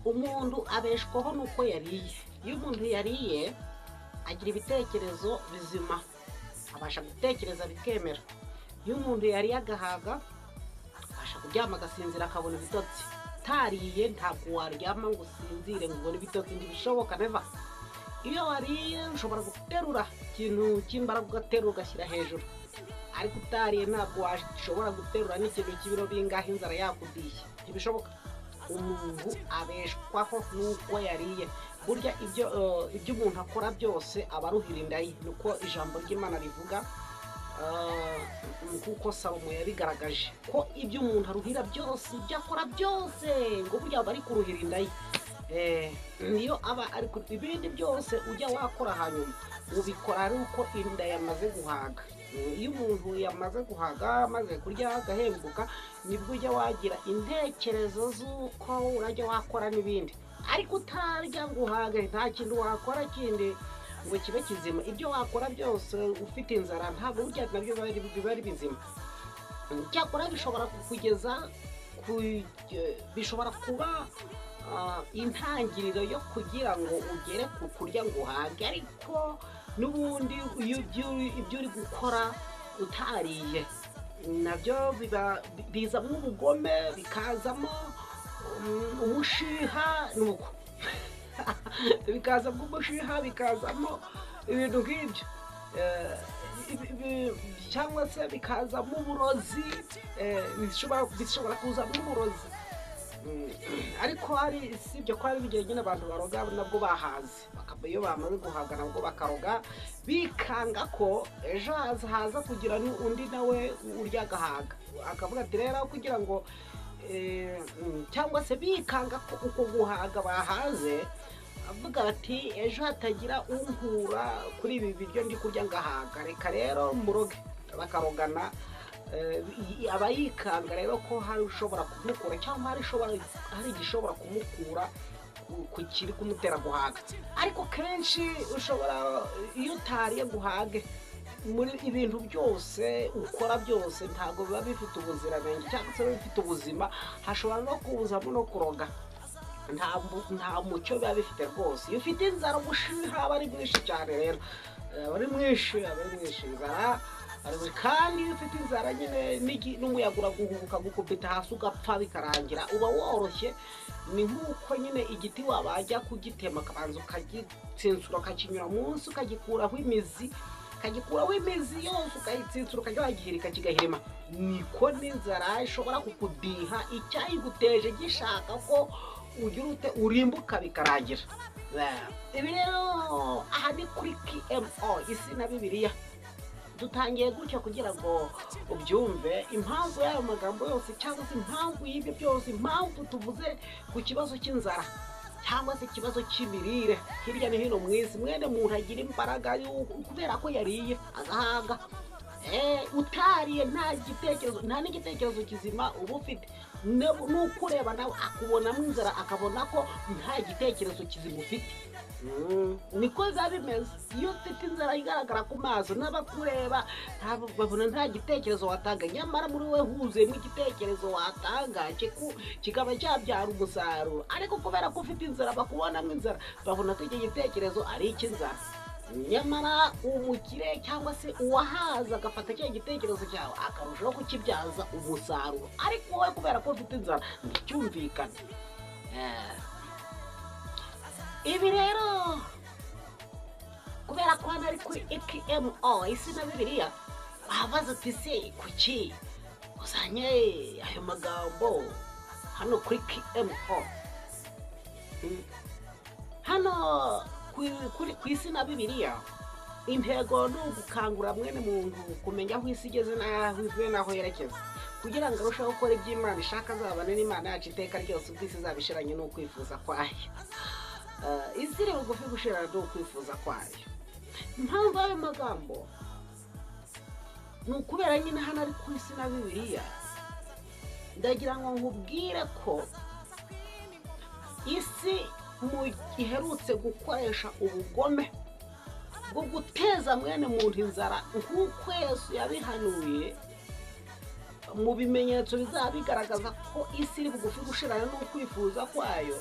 umuntu abeshwaho nuko yariye. Iyo umuntu yariye agira ibitekerezo bizima, abasha gutekereza bikemera. Iyo umuntu yariye agahaga abasha kuryama agasinzira akabona ibitotsi. Tariye ntabwo waryama ngo usinzire ngo ubone ibitotsi, ntibishoboka neva. Iyo wariye ushobora guterura ikintu cy'imbaraga ugaterura ugashyira hejuru, ariko utariye ntabwo washobora guterura n'ikintu cy'ibiro bingahe inzara yakudishye, ntibishoboka. Umuntu abeshwaho nuko yariye. Burya ibyo umuntu akora byose aba aruhira inda ye, nuko ijambo ry'Imana rivuga, kuko Salomo yabigaragaje ko ibyo umuntu aruhira byose, ibyo akora byose ngo burya aba ari kuruhira inda ye. Niyo aba ari ibindi byose ujya wakora hanyuma ubikora ari uko inda yamaze guhaga. Iyo umuntu yamaze guhaga amaze kurya agahembuka, nibwo ujya wagira intekerezo z'uko urajya wakora n'ibindi. Ariko utarya ngo uhage nta kintu wakora kindi ngo kibe kizima. Ibyo wakora byose ufite inzara ntabwo burya nabyo biba ari bizima. Cyakora bishobora kukugeza bishobora kuba intangiriro yo kugira ngo ugere ku kurya ngo uhage, ariko n'ubundi ibyo uri gukora utariye nabyo bizamo ubugome, bikazamo umushiha, nuko bikazamo umushiha, bikazamo ibintu nk'ibyo, cyangwa se bikazamo uburozi, bishobora kuzamo uburozi. Ariko hari sibyo ko hari bigeye nyine abantu baroga nabwo bahaze, iyo bamaze guhaga nabwo bakaroga bikanga ko ejo haza kugira undi nawe urya agahaga, akavuga ati rero kugira ngo cyangwa se bikanga ko uko guhaga bahaze, avuga ati ejo hatagira unkura kuri ibi biryo ndi kurya ngahaga, reka rero muroge. Bakarogana, aba yikanga rero ko hari ushobora kumukura cyangwa hari igishobora kumukura ku kiri kumutera guhaga. Ariko kenshi ushobora iyo utariye guhage, muri ibintu byose ukora byose ntabwo biba bifite ubuziranenge cyangwa se bifite ubuzima, hashobora no kubuzamo no kuroga. Nta mucyo biba bifite rwose. Iyo ufite inzara umushiha aba ari mwinshi cyane, rero aba ari mwinshi inzara. Kandi iyo ufite inzara nyine n'umuyaga uraguhubuka gukubita hasi ugapfa bikarangira, uba woroshye. Ni nk'uko nyine igiti wabajya kugitema akabanza ukagitsinsura ukakinyura munsi ukagikuraho imizi yose ukayitsinsura ukajya wagihirika kigahirima. Niko n'inzara ishobora kukudiha, icyayiguteje gishaka ko ugira urimbuka bikarangira. Ibi rero aha ni kuri KMO isi na Bibiliya. Dutangiye gutyo kugira ngo ubyumve impamvu y'ayo magambo yose, cyangwa se impamvu y'ibyo byose, impamvu tuvuze ku kibazo cy'inzara cyangwa se ikibazo cy'imirire hirya no hino mu isi. Mwene muntu agira imbaraga kubera ko yariye agahaga. Utariye nta n'igitekerezo kizima uba ufite. Nuko ureba nawe akubonamo inzara akabona ko nta gitekerezo kizima ufite. Niko biba bimeze. Iyo ufite inzara igaragara ku maso n'abakureba babona nta gitekerezo watanga, nyamara muri we huzuyemo igitekerezo watanga kikaba cyabyara umusaruro. Ariko kubera ko ufite inzara bakubonamo inzara, babona ko icyo gitekerezo ari icy'inzara. Nyamara umukire cyangwa se uwahaza agafata cya gitekerezo cyawe akarushaho kukibyaza umusaruro. Ariko wowe kubera ko ufite inzara nticyumvikane. Ibi rero kubera ko hano ari kuri KMO isi na Bibiliya, babaza ati se kuki uzanye ayo magambo hano kuri KMO? Hano ku isi na Bibiliya, intego ni ugukangurira mwene muntu kumenya aho isi igeze n'aho ivuye n'aho yerekeza, kugira ngo arusheho gukora ibyo Imana ishaka, azabane n'Imana yacu iteka ryose, ubwo isi izabishiranye n'ukwifuza kwayo. Isi iri bugufi gushirana n'ukwifuza kwayo. Impamvu y'ayo magambo ni ukubera nyine hano ari ku isi na Bibiliya. Ndagira ngo nkubwire ko isi iherutse gukoresha ubugome bwo guteza mwene muntu inzara, nk'uko Yesu yabihanuye. Mu bimenyetso bizaba bigaragaza ko isi iri bugufi gushirana n'ukwifuza kwayo,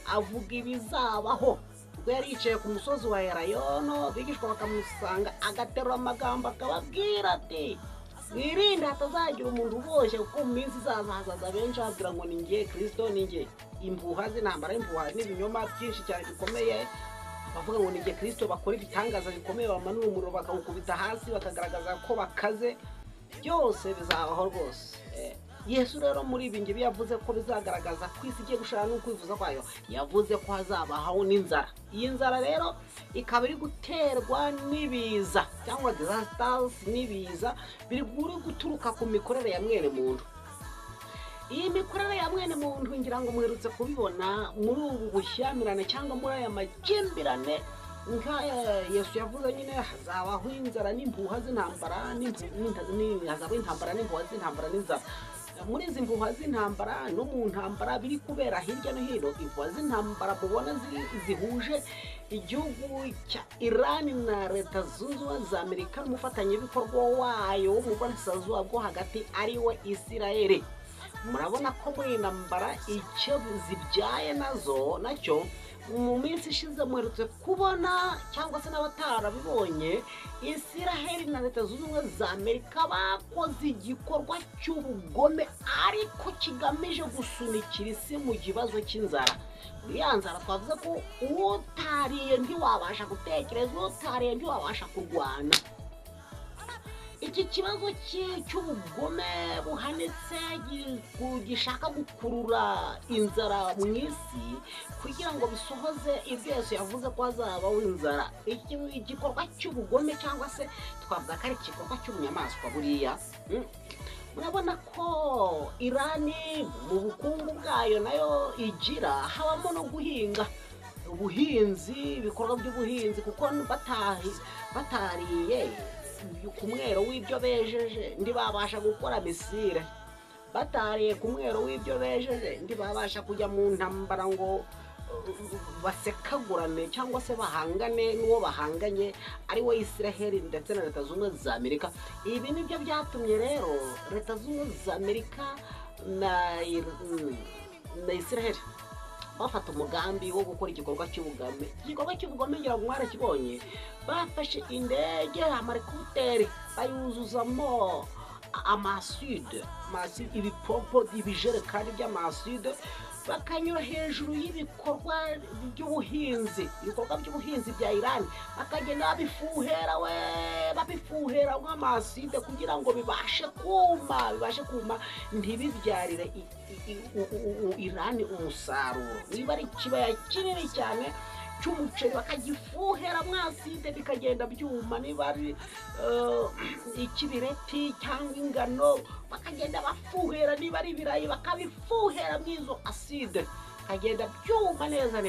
avuga ibizabaho. Ubwo yari yicaye ku musozi wa Elayono, abigishwa bakamusanga agaterura amagambo akababwira ati mwirinde hatazagira umuntu uboshye, kuko mu minsi izaza hazaza benshi babwira ngo ni njye Kristo, ni njye. Impuha z'intambara, impuha n'ibinyoma byinshi cyane bikomeye, bavuga ngo ni njye Kristo, bakora ibitangaza bikomeye, bamanura umuriro bakawukubita hasi bakagaragaza ko bakaze. Byose bizabaho rwose. Yesu rero muri ibi ngibi yavuze ko bizagaragaza ko isi igiye gushira n'ukwifuza kwayo, yavuze ko hazabaho n'inzara. Iyi nzara rero ikaba iri guterwa n'ibiza cyangwa disasters, n'ibiza biri guturuka ku mikorere ya mwene muntu. Iyi mikorere ya mwene muntu ngira ngo muherutse kubibona muri ubu bushyamirane cyangwa muri aya makimbirane. Yesu yavuze nyine hazabaho inzara n'impuha z'intambara, hazabaho intambara n'impuha z'intambara n'inzara. Muri izi mpuha z'intambara no mu ntambara biri kubera hirya no hino, impuha z'intambara mubona zihuje igihugu cya Iran na Leta Zunze Ubumwe za Amerika n'umufatanyabikorwa wayo wo mu burasirazuba bwo hagati ariwe Isirayeli. Murabona ko muri intambara icyo zibyaye nacyo mu minsi ishize muherutse kubona cyangwa se n'abatarabibonye, Isiraheli na Leta Zunze Ubumwe za Amerika bakoze igikorwa cy'ubugome ariko kigamije gusunikira isi mu kibazo cy'inzara. Uriya nzara twavuze ko utariye ntiwabasha gutekereza, utariye ntiwabasha kurwana. Iki kibazo cy'ubugome buhanitse gishaka gukurura inzara mu isi kugira ngo bisohoze ibyo Yesu yavuze ko hazabaho inzara. Igikorwa cy'ubugome cyangwa se twavuga ko ari igikorwa cy'ubunyamaswa buriya. Murabona ko Irani mu bukungu bwayo nayo igira habamo no guhinga, ubuhinzi, ibikorwa by'ubuhinzi, kuko batariye ku mwero w'ibyo bejeje ntibabasha gukora misile, batariye ku mwero w'ibyo bejeje ntibabasha kujya mu ntambara ngo basekagurane cyangwa se bahangane n'uwo bahanganye ari we Isiraheli ndetse na Leta Zunze Ubumwe za Amerika. Ibi nibyo byatumye rero Leta Zunze Ubumwe za Amerika na Isiraheli bafata umugambi wo gukora igikorwa cy'ubugome. Igikorwa cy'ubugome ngira ngo mwarakibonye, bafashe indege amarikuteri bayuzuzamo amasude, ibipopo, ibijerekani by'amasude, bakanyura hejuru y'ibikorwa by'ubuhinzi bya Iran, bakagenda babifuhera nk'amaside kugira ngo bibashe kuma ntibibyarire Iran umusaruro. Niba ari ikibaya kinini cyane cy'umuceri bakagifuhera mwaside bikagenda byuma, niba ari ikibireti cyangwa ingano bakagenda bafuhera, niba ari ibirayi bakabifuhera mw'izo aside bikagenda byuma neza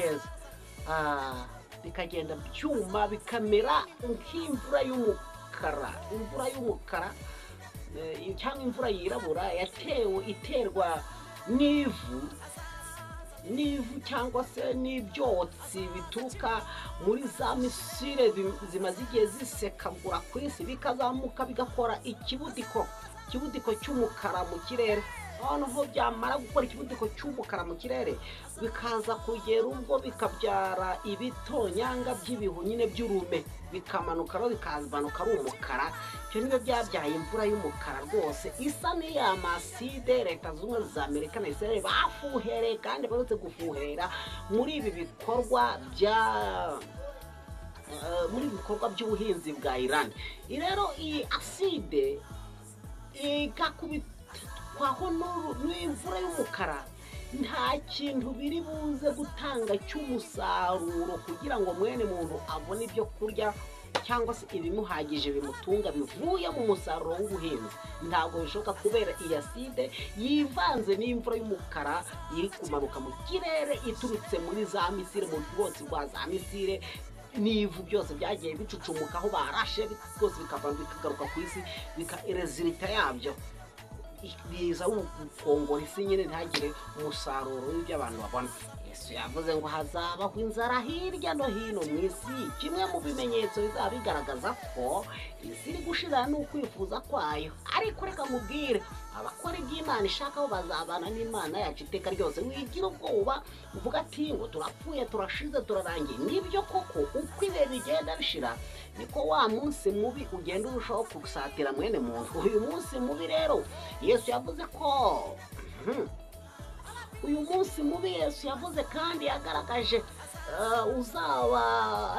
bikagenda byuma bikamera nk'imvura y'umukara, cyangwa imvura yirabura iterwa n'ivu cyangwa se n'ibyotsi bituruka muri za misile zimaze igihe zisekagura ku isi, bikazamuka bigakora ikibudiko cy'umukara mu kirere. Noneho byamara gukora ikibudiko cy'umukara mu kirere bikaza kugera ubwo bikabyara ibitonyanga by'ibihu nyine by'urume, bikamanuka bikazamuka ari umukara. Ibyo nibyo byabyaye imvura y'umukara rwose isa n'iya maside Leta Zunze Ubumwe za Amerika na Isiraheli bafuhereye kandi baretse gufuhera muri ibi bikorwa by'ubuhinzi bwa Iran. Rero iyi aside igakubitwaho n'imvura y'umukara, nta kintu biri buze gutanga cy'umusaruro kugira ngo mwene muntu abone ibyo kurya cyangwa se ibimuhagije bimutunga bivuye mu musaruro w'ubuhinzi. Ntabwo bishoboka kubera iyi aside yivanze n'imvura y'umukara iri kumanuka mu kirere iturutse muri za misile, mu bwotsi bwa za misile n'ivu byose byagiye bicucumukaho barashe byose bikagaruka ku isi, resulta yabyo biza gukongora isi nyine ntagire umusaruro w'ibyo abantu babona. Yesu yavuze ngo hazabaho inzara hirya no hino mu isi. Kimwe mu bimenyetso bizaba bigaragaza ko isi iri gushira n'ukwifuza kwayo. Ariko reka mubwire, abakora iby'Imana ishaka bo bazabana n'Imana yacu iteka ryose. Wigira ubwoba uvuga ati ngo turapfuye turashize turarangiye. Nibyo koko uko ibihe bigenda bishira niko wa munsi mubi ugenda urushaho gusatira mwene muntu. Uyu munsi mubi rero Yesu yavuze ko uyu munsi mubi Yesu yavuze kandi yagaragaje uzaba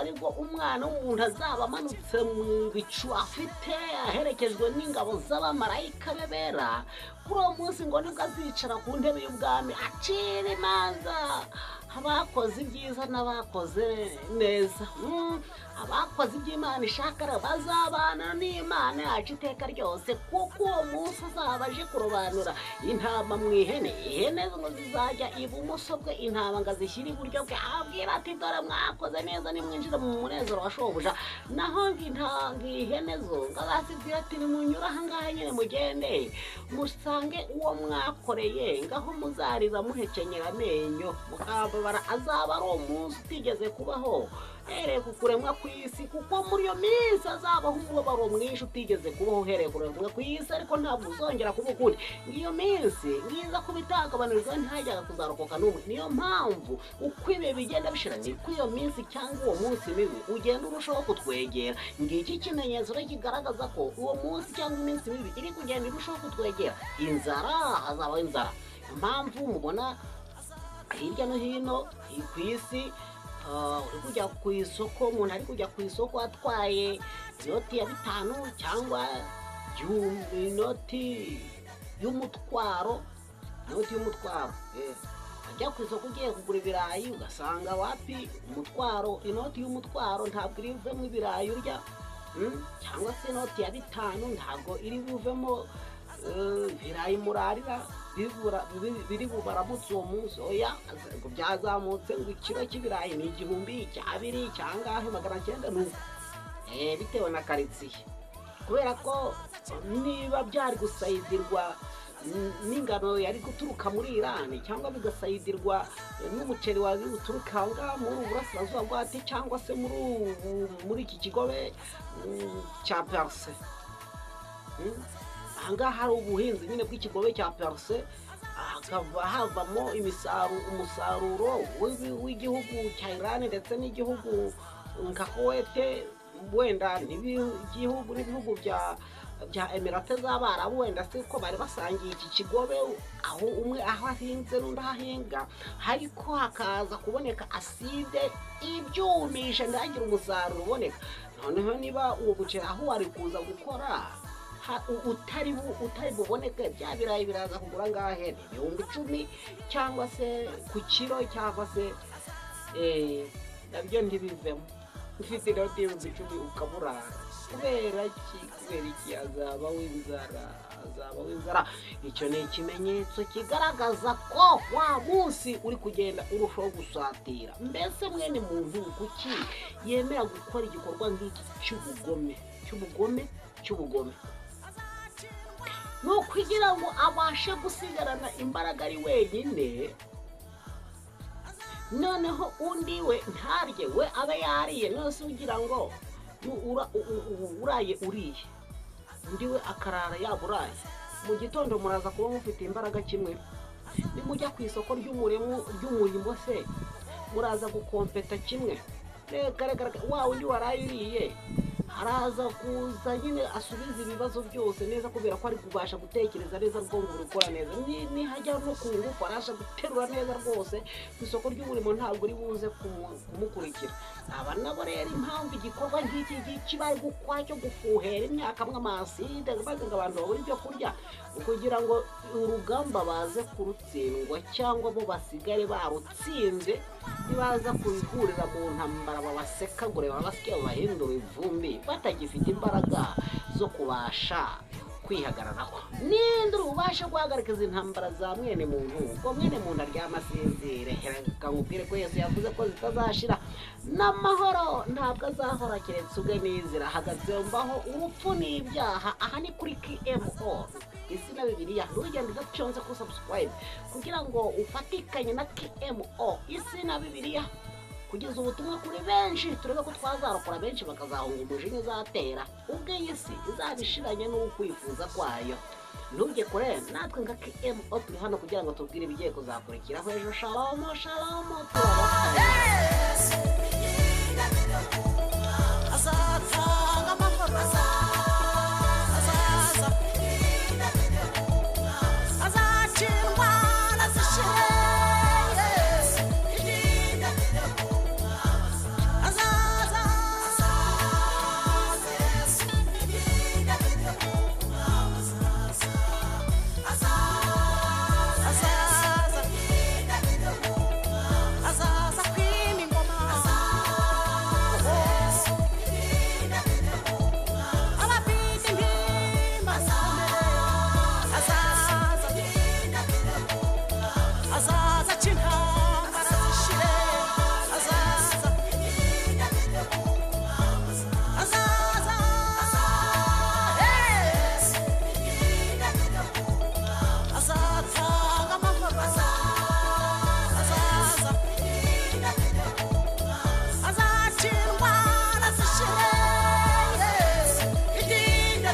aribwo umwana w'umuntu azaba amanutse mu bicu afite aherekejwe n'ingabo z'abamarayika be bera. Kuri uwo munsi ngo nibwo azicara ku ntebe y'ubwami acira imanza abakoze ibyiza n'abakoze neza. Abakoze iby'Imana ishaka bazabana n'Imana yacu iteka ryose, kuko uwo munsi azaba aje kurobanura intama mu ihene. Ihene ngo zizajya ibumoso bwe, intama ngo azishyire iburyo bwe, abwira ati dore mwakoze neza nimwinjire mu munezero wa shobuja. Naho ihene zo ngo azazibwira ati nimunyura aha ngaha nyine mugende musange uwo mwakoreye, ngaho muzarira muhekenyera amenyo mukababara. Azaba ari umunsi utigeze kubaho uhereye ku kuremwa ku isi, kuko muri iyo minsi azabaho umubabaro mwinshi utigeze kubaho uhereye ku kuremwa ku isi, ariko ntabwo uzongera kuba ukundi. Iyo minsi ngiza kuba itagabanijwe ntajyaga kuzarokoka n'umwe. Niyo mpamvu uko ibihe bigenda bishira niko iyo minsi cyangwa uwo munsi mibi ugenda urushaho kutwegera. Ngiki ikimenyetso kigaragaza ko uwo munsi cyangwa iminsi mibi iri kugenda irushaho kutwegera. Inzara, hazabaho inzara. Impamvu mubona hirya no hino ku isi uri kujya ku isoko, umuntu ari kujya ku isoko atwaye inoti ya 5 cyangwa inoti y'umutwaro. Ajya ku isoko ugiye kugura ibirayi ugasanga wapi umutwaro, inoti y'umutwaro ntabwo iri buvemo ibirayi urya, cyangwa se inoti ya 5 ntabwo iri buvemo ibirayi murarira biri bubaramutse uwo munsi. Oya, ngo byazamutse ngo ikiro cy'ibirayi ni 1,000 cyabiri cyangahe 900 nuko bitewe na karitsiye, kubera ko niba byari gusayidirwa n'ingano yari guturuka muri Iran, cyangwa bigasayidirwa n'umuceri wari guturuka ngaha muri Burasirazuba bw'Ati, cyangwa se muri iki kigobe cya Perse. Ahangaha hari ubuhinzi nyine bw'ikigobe cya Perse, hakaba havamo umusaruro w'igihugu cya Iran ndetse n'igihugu nka Kuwait, wenda n'ibihugu bya Emirate z'Abarabu, wenda se ko bari basangiye iki kigobe, aho umwe aho ahinze n'undi ahinga, ariko hakaza kuboneka aside ibyumisha ndagira umusaruro uboneka. Noneho niba uwo buceri aho wari kuza gukora utari buboneke, bya birayi biraza kugura ngahe 10,000 cyangwa se ku kiro, cyangwa se nabyo ntibivemo. Ufite inoti y'10,000 ukabura kubera iki? Azabaho inzara. Icyo ni ikimenyetso kigaragaza ko wa munsi uri kugenda urushaho gusatira. Mbese mwene muntu kuki yemera gukora igikorwa nk'iki cy'ubugome? No kugira ngo abashe gusigarana imbaraga ari wenyine, noneho undi we ntarye, we abe yariye. Nose ugira ngo uraye uriye, undi we akarara yaburaye. Mu gitondo muraza kuba mufite imbaraga kimwe. Nimujya ku isoko ry'umurimo se muraza gukompeta kimwe. Reka wa undi waraye uriye araza kuza nyine asubiza ibibazo byose neza, kubera ko ari kubasha gutekereza neza, ubwonko burukora neza. Nihajya no ku ngufu arasha guterura neza rwose. Ku isoko ry'umurimo ntabwo uri buze kumukurikira. Aba nabo rero impamvu igikorwa nk'iki kibaye cyo gufuhera imyaka mw'amaside maze ngo abantu babure ibyo kurya, kugira ngo urugamba baze kurutsindwa cyangwa bo basigare barutsinze, nibaza kubihurira mu ntambara babasekagure, babasike bahindura ivumbi, batagifite imbaraga zo kubasha kwihagararaho. Ninde ubasha guhagarika izi ntambara za mwene muntu? Ubwo mwene muntu aryama asinzire. Reka nkubwire ko Yesu yavuze ko zitazashira, n'amahoro ntabwo azahora keretse ubwe n'inzira hagazembaho urupfu n'ibyaha. Aha ni kuri KMO isi na Bibiliya. Ntugende udaconze ku subscribe kugira ngo ufatikanye na KMO isi na Bibiliya, kugeza ubutumwa kuri benshi, turebe ko twazarokora benshi bakazahunga umujinya uzatera ubwo iyi si izabishiranye n'ukwifuza kwayo. ntujye kure natwe nka KMO turi hano kugira ngo tubwire ibigiye kuzakurikiraho ejo. Shalomo shalomo turabafite. azatanga amahoro azaza azacirwa nazishire azaza azaza kwima ingoma abafite intimba azaza aca intambara zishire azaza azatanga amahoro azaza azacirwa nazishire idinda